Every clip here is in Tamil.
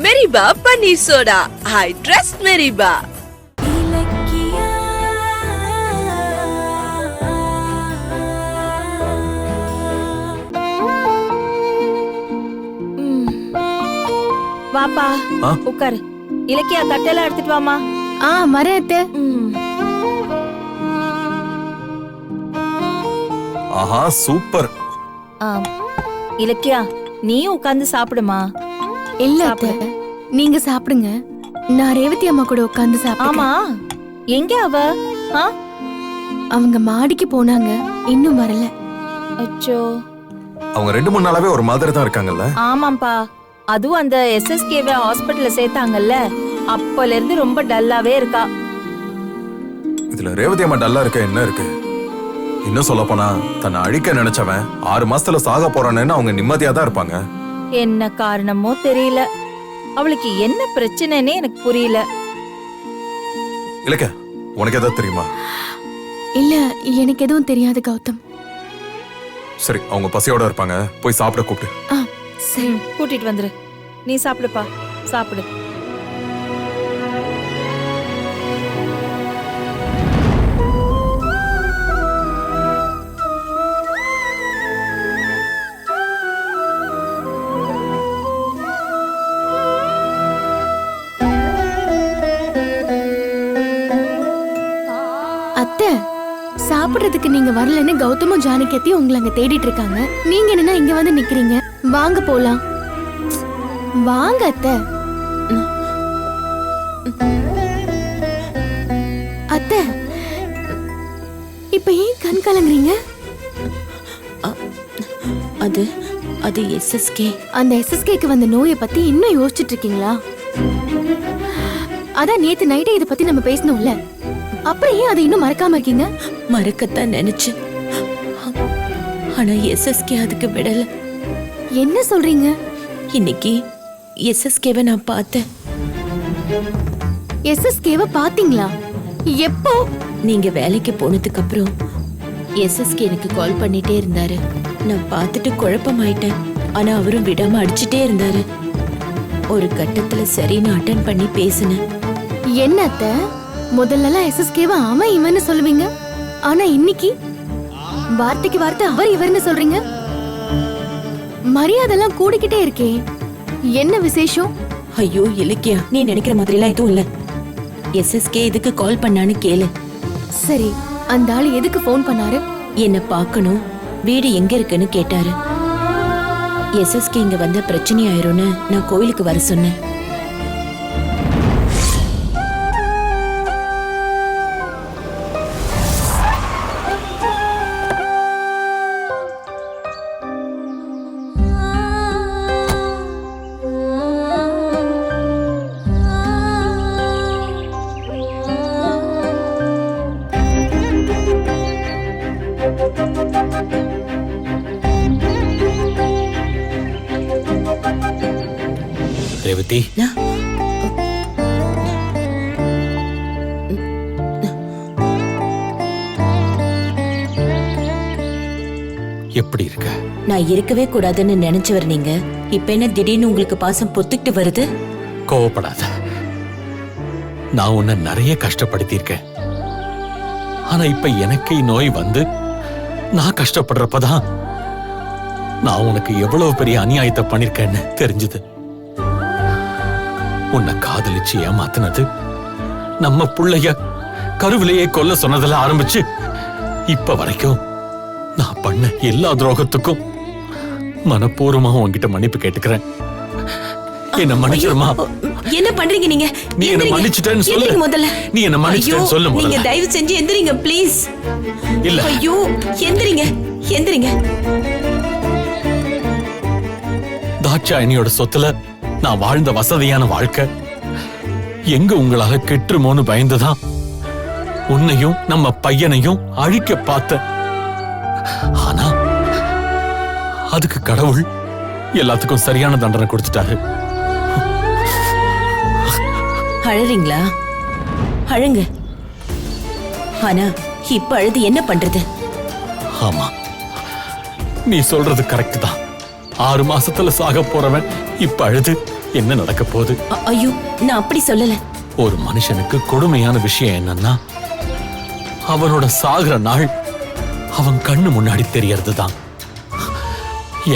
மெரிபா பன்னீர் சோடா. I trust மெரிபா. வாப்பா உட்காரு. இலக்கியா தட்டெல்லாம் எடுத்துட்டு வாமா. மரத்தை. ஆஹா சூப்பர். இலக்கியா நீயும் உட்கார்ந்து சாப்பிடுமா. இல்ல அத்தை, நீங்க சாப்பிடுங்க, நான் ரேவதி அம்மா கூட உட்கார்ந்து சாப்பிடுறேன். ஆமா எங்க அவ? அவங்க மாடிக்கு போனாங்க, இன்னும் வரல. அச்சோ. அவங்க 2-3 நாளாவே ஒரு மாதிரி தான் இருக்காங்கல்ல. ஆமாப்பா, அதுவும் அந்த SSKவை ஹாஸ்பிடல்ல சேர்த்தாங்கல்ல, அப்பல இருந்து ரொம்ப டல்லாவே இருக்கா. இதுல ரேவதி அம்மா டல்லா இருக்க என்ன இருக்கு? இன்னும் சொல்ல போனா தன்னை அழிக்க நினைச்சவன் 6 மாசத்துல சாக போறானேன்னு அவங்க நிம்மதியா தான் இருப்பாங்க. என்ன காரணமோ தெரியல, அவளுக்கு என்ன பிரச்சனைனே எனக்கு புரியல. இல்லக்க உனக்கு ஏதாவது தெரியுமா? இல்ல எனக்கு எதுவும் தெரியாது கௌதம். சரி, அவங்க பசியோட இருப்பாங்க, போய் சாப்பிட கூப்பிட்டு. சரி, கூட்டிட்டு வந்துரு. நீ சாப்பிடுப்பா, சாப்பிடு. அத்தை, சாப்பிடுறதுக்கு நீங்க வரலன்னு கௌதமும் ஜானகியத்தையும் உங்களை அங்க தேடிட்டு இருக்காங்க. நீங்க என்னன்னா இங்க வந்து நிக்கிறீங்க? வாங்க போலாம். வாங்க அத்தை. அத்தை, இப்ப ஏன் கண் கலங்குறீங்க? அது SSK. அந்த SSKக்கு வந்த நோயை பத்தி இன்னும் யோசிச்சுட்டு இருக்கீங்களா? அதான் நேத்து நைட்டே இத பத்தி நம்ம பேசணும்ல, அப்புறம் ஏன் அதை இன்னும் மறக்காம இருக்கீங்க? மறக்கத்தான் நினைச்சேன், ஆனா SSK அதுக்கு விடல. என்ன சொல்றீங்க? இன்னைக்கு SSKவை நான் பார்த்தேன். SSKவை பாத்தீங்களா? எப்போ? நீங்க வேலைக்கு போனதுக்கு அப்புறம் SSK எனக்கு கால் பண்ணிட்டே இருந்தாரு. நான் பார்த்துட்டு குழப்பமாயிட்டேன், ஆனா அவரும் விடாம அடிச்சுட்டே இருந்தாரு. ஒரு கட்டத்துல சரின்னு அட்டன் பண்ணி பேசினேன். என்னத்த முதல்லலாம் SSKவை அவன் இவன்னு சொல்லுவீங்க, ஆனா இன்னைக்கு வார்த்தைக்கு வார்த்தை அவர் இவர்னு சொல்றீங்க. மரியாதைலாம் கூடிக்கிட்டே இருக்கே, என்ன விசேஷம்? ஐயோ இலக்கியா, நீ நினைக்கிற மாதிரி எல்லாம் எதுவும் இல்ல. SSK எதுக்கு கால் பண்ணான்னு கேளு. சரி, அந்த ஆள் எதுக்கு போன் பண்ணாரு? என்ன பார்க்கணும், வீடு எங்க இருக்குன்னு கேட்டாரு. SSK இங்க வந்த பிரச்சனை ஆயிரும்னு நான் கோயிலுக்கு வர சொன்னேன். ரேவதி, எப்படி இருக்க? நான் இருக்கவே கூடாதுன்னு நினைச்சவர் நீங்க, இப்ப என்ன திடீர்னு உங்களுக்கு பாசம் பொத்துக்கிட்டு வருது? கோவப்படாத, நான் உன்னை நிறைய கஷ்டப்படுத்தியிருக்கேன். ஆனா இப்ப எனக்கு நோய் வந்து நான் கஷ்டப்படுறப்பதான் நான் உனக்கு எவ்வளவு பெரிய அநியாயத்தை பண்ணிருக்கேன்னு தெரிஞ்சது. உன்னை காதலிச்சு ஏமாத்தினது, நம்ம புள்ளைய கருவிலேயே கொல்ல சொன்னதுல ஆரம்பிச்சு இப்ப வரைக்கும் நான் பண்ண எல்லா துரோகத்துக்கும் மனப்பூர்வமா உன்கிட்ட மன்னிப்பு கேட்டுக்கிறேன். என்ன மன்னிச்சிருமா? என்ன பண்றீங்க நீங்க? நீ என்ன மன்னிச்சிட்டேன்னு சொல்லு. முதல்ல நீ என்ன மன்னிச்சிட்டேன்னு சொல்லு முதல்ல. நீங்க தயவு செஞ்சு எந்திரிங்க ப்ளீஸ். இல்ல. ஐயோ எந்திரிங்க, எந்திரிங்க. தாட்சாயணியோட சொத்துல நான் வாழ்ந்த வசதியான வாழ்க்கை எங்க உங்களால கெட்டுருமோன்னு பயந்துதான் உன்னையும் நம்ம பையனையும் அழிக்க பார்த்த. ஆனா அதுக்கு கடவுள் எல்லாத்துக்கும் சரியான தண்டனை கொடுத்துட்டாரு. அழறீங்களா? அழுங்க. ஆனா இப்ப அழுது என்ன பண்றது? ஆமா, நீ சொல்றது கரெக்ட் தான். 6 மாசத்துல சாக போறவன் இப்ப அழுது என்ன நடக்க போகுது? ஐயோ, நான் அப்படி சொல்லல. ஒரு மனுஷனுக்கு கொடுமையான விஷயம் என்னன்னா அவனோட சாகுற நாள் அவன் கண்ணு முன்னாடி தெரியறதுதான்.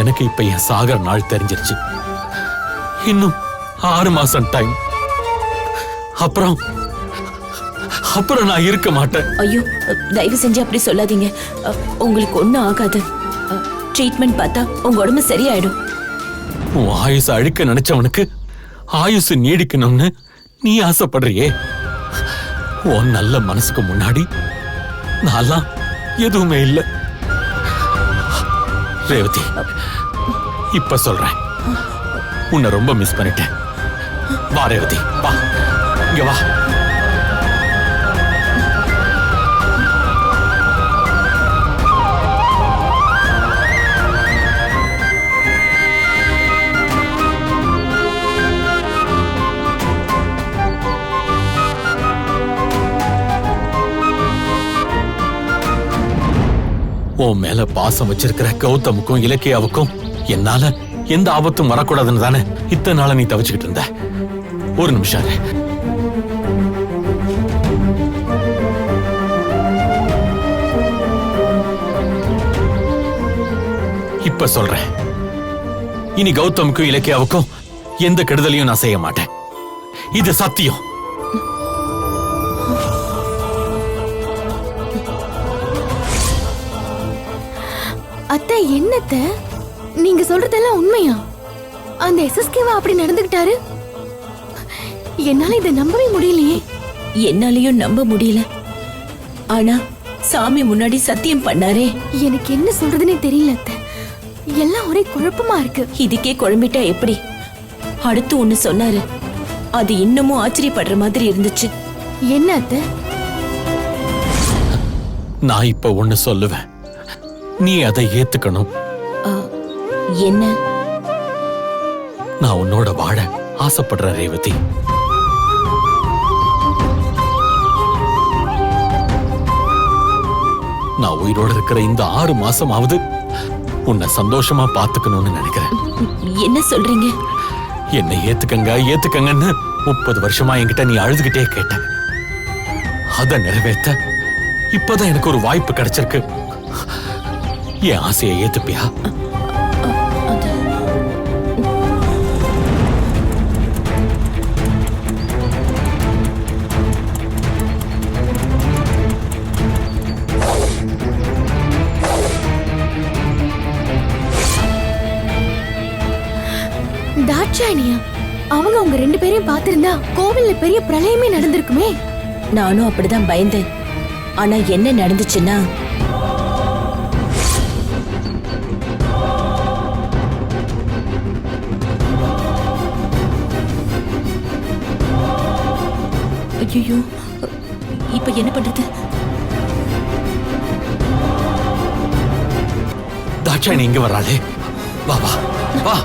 எனக்கு இப்ப என் சாகுற நாள் தெரிஞ்சிருச்சு. இன்னும் 6 மாசம் டைம். அப்புறம் நான் இருக்க மாட்டேன். ஐயோ, தயவு செஞ்சு அப்படி சொல்லாதீங்க. உங்களுக்கு ஒண்ணும் ஆகாது. ட்ரீட்மெண்ட் பார்த்தா உங்க உடம்பு சரியாயிடும். உன் ஆயுச அழிக்க நினைச்சவனுக்கு ஆயுசு நீடிக்கணும்னு நீ ஆசைப்படுறியே. உன் நல்ல மனசுக்கு முன்னாடி நான்லாம் எதுவுமே இல்லை. ரேவதி, இப்ப சொல்றேன், உன்னை ரொம்ப மிஸ் பண்ணிட்டேன். வா ரேவதி, வா, இங்க வா. உன் மேல பாசம் வச்சிருக்கிற கௌதமுக்கும் இலக்கியாவுக்கும் என்னால எந்த ஆபத்தும் வரக்கூடாதுன்னு தானே இத்தனை நாள நீ தவிச்சுக்கிட்டு இருந்த. ஒரு நிமிஷம் இரு. இப்ப சொல்றேன், இனி கௌதமுக்கும் இலக்கியாவுக்கும் எந்த கெடுதலையும் நான் செய்ய மாட்டேன். இது சத்தியம். அத்தை, என்னத்த நீங்க சொல்றதெல்லாம் உண்மையா? அந்த எஸ்எஸ்கேவா அப்படி நடந்துகிட்டாரு? என்னால இதை நம்பவே முடியலையே. என்னாலயும் நம்ப முடியல. ஆனா சாமி முன்னாடி சத்தியம் பண்ணாரே. எனக்கு என்ன சொல்றதுன்னே தெரியல அத்தை. எல்லாம் ஒரே குழப்பமா இருக்கு. இதுக்கே குழம்பிட்டா எப்படி? அடுத்து ஒண்ணு சொன்னாரு, அது இன்னமும் ஆச்சரியப்படுற மாதிரி இருந்துச்சு. என்ன அத்தை? நான் இப்ப ஒண்ணு சொல்லுவேன், நீ அதை ஏத்துக்கணும். என்ன? நான் உன்னோட வாழ ஆசைப்படுறேன் ரேவதி. நான் உயிரோட இருக்கிற இந்த 6 மாசமாவது உன்னை சந்தோஷமா பாத்துக்கணும்னு நினைக்கிறேன். என்ன சொல்றீங்க? என்னை ஏத்துக்கங்கன்னு 30 வருஷமா என்கிட்ட நீ அழுதுகிட்டே கேட்ட. அத நிறைவேற்ற இப்பதான் எனக்கு ஒரு வாய்ப்பு கிடைச்சிருக்கு. என் ஆசையை ஏத்துப்பியா? தாட்சாயணியா? அவங்க உங்க 2 பேரையும் பார்த்திருந்தா கோவில்ல பெரிய பிரளயமே நடந்திருக்குமே. நானும் அப்படிதான் பயந்தேன். ஆனா என்ன நடந்துச்சுன்னா, ஐயோ, இப்ப என்ன பண்றது? தாட்சாயணி இங்க வராளே. வா வா வா.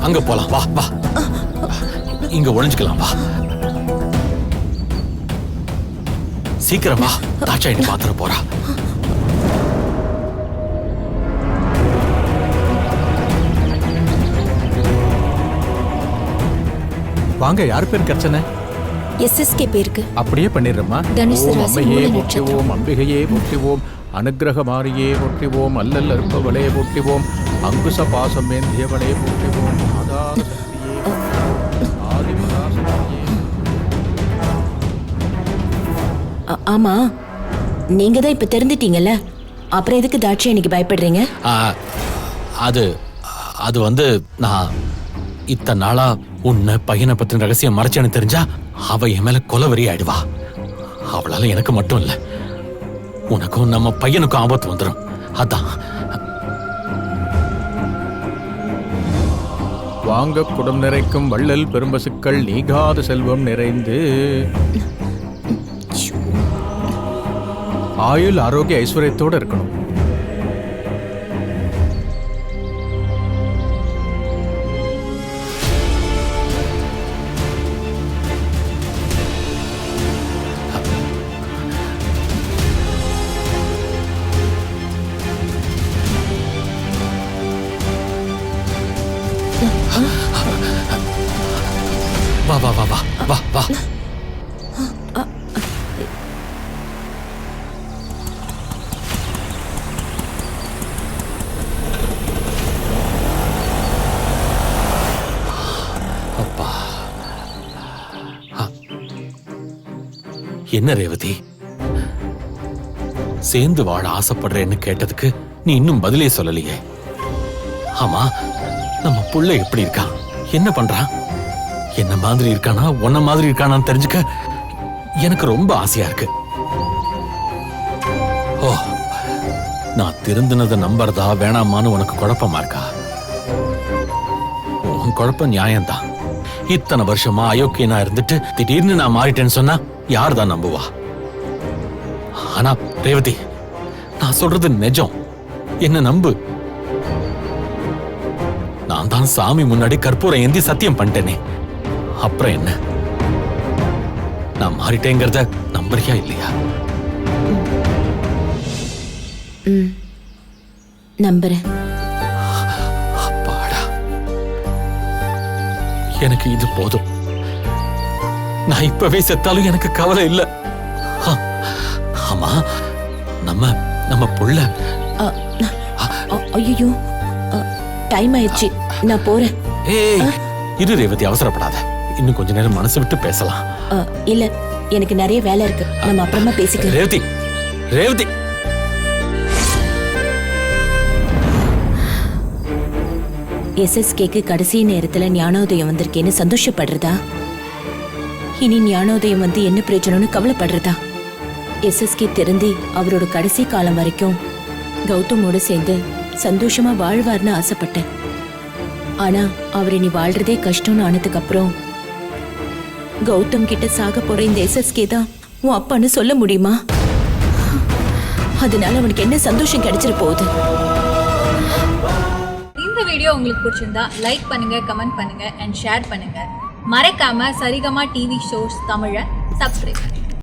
அங்க போலாம், வா வா. இங்க ஒளிஞ்சுக்கலாம், வா. சீக்கிரம் வா, தாட்சாயணி பாத்திர போறா. வாங்க, யார் பேர் பிரச்சனை? எஸ்எஸ்கே பேருக்கு. அப்படியே பண்ணிடுறோமா? தனுசு ஓம் ராசி, அம்மையே மூல போற்றிவோம், அம்பிகையே போற்றிவோம், அனுக்கிரக மாரியே போற்றிவோம், அல்லல் அற்பவளே போற்றிவோம், அங்குச பாசம் வேந்தியவளே போற்றிவோம், ஆதார சக்தியே போற்றிவோம், ஆதிமகா சக்தியே. ஆமா, நீங்க தான் இப்ப தெரிஞ்சிட்டீங்கல்ல, அப்புறம் எதுக்கு தாட்சாயணிக்கு பயப்படுறீங்க? அது அது வந்து நான் இத்தனை நாளா உன்னை பையனை பத்தின ரகசியம் மறைச்சேன்னு தெரிஞ்சா அவ என் மேல கொலவெறி ஆயிடுவா. அவளால எனக்கு மட்டும் இல்ல, உனக்கும் நம்ம பையனுக்கும் ஆபத்து வந்துடும். அதான். வாங்க குடம் நிறைக்கும் வள்ளல் பெரும்பசுக்கள் நீகாத செல்வம் நிறைந்து ஆயுள் ஆரோக்கிய ஐஸ்வர்யத்தோட இருக்கணும். வா வா வா வா வா வா. அப்பா. என்ன ரேவதி, சேர்ந்து வாழ ஆசைப்படுறேன்னு கேட்டதுக்கு நீ இன்னும் பதிலே சொல்லலையே. ஆமா, நம்ம புள்ள எப்படி இருக்கா, என்ன பண்றான், என்ன மாதிரி இருக்கானா உன்ன மாதிரி இருக்கானான்னு தெரிஞ்சுக்க எனக்கு ரொம்ப ஆசையா இருக்கு. ஓ, நான் திருந்தினதை நம்புறதா வேணாமான்னு உனக்கு குழப்பமா இருக்கா? உன் குழப்பம் நியாயம்தான். இத்தனை வருஷமா அயோக்கியனா இருந்துட்டு திடீர்னு நான் மாறிட்டேன்னு சொன்னா யார் தான் நம்புவா? ஆனா ரேவதி, நான் சொல்றது நிஜம், என்ன நம்பு. நான் தான் சாமி முன்னாடி கற்பூரம் ஏந்தி சத்தியம் பண்ணிட்டேனே, அப்புறம் என்ன? நான் மாறிட்டேங்கிறத நம்புறியா இல்லையா? நம்புறேன். அப்பாடா, எனக்கு இது போதும். நான் இப்பவே செத்தாலும் எனக்கு கவலை இல்ல. ஆமா, நம்ம புள்ள. ஐயோ, டைம் ஆயிடுச்சு, நான் போறேன். ஏய், இரு ரேவதி, அவசரப்படாத. இன்னும் கொஞ்ச நேரம் மனசு விட்டு பேசலாம். இல்ல, எனக்கு நிறைய வேலை இருக்கு, நம்ம அப்புறமா பேசிக்கலாம். ரேவதி, ரேவதி. எஸ்எஸ்கேக்கு கடைசி நேரத்துல ஞானோதயம் வந்திருக்கேன்னு சந்தோஷப்படுறதா, இனி ஞானோதயம் வந்து என்ன பிரச்சனைன்னு கவலைப்படுறதா? எஸ்எஸ்கே திருந்தி அவரோட கடைசி காலம் வரைக்கும் கௌதமோட சேர்ந்து சந்தோஷமா வாழ்வார்னு ஆசைப்பட்டேன். ஆனா அவர் இனி வாழ்றதே கஷ்டம்னு ஆனதுக்கு அப்புறம் கௌதம் கிட்ட சாக போற இந்த எஸ்எஸ்கே தான் உன் அப்பான்னு சொல்ல முடியுமா? அதனால அவனுக்கு என்ன சந்தோஷம் கிடைச்சிட போகுது? இந்த வீடியோ உங்களுக்கு பிடிச்சிருந்தா லைக் பண்ணுங்க, கமெண்ட் பண்ணுங்க அண்ட் ஷேர் பண்ணுங்க. மறக்காம சரிகமா டிவி ஷோஸ் தமிழை சப்ஸ்கிரைப் பண்ணுங்க.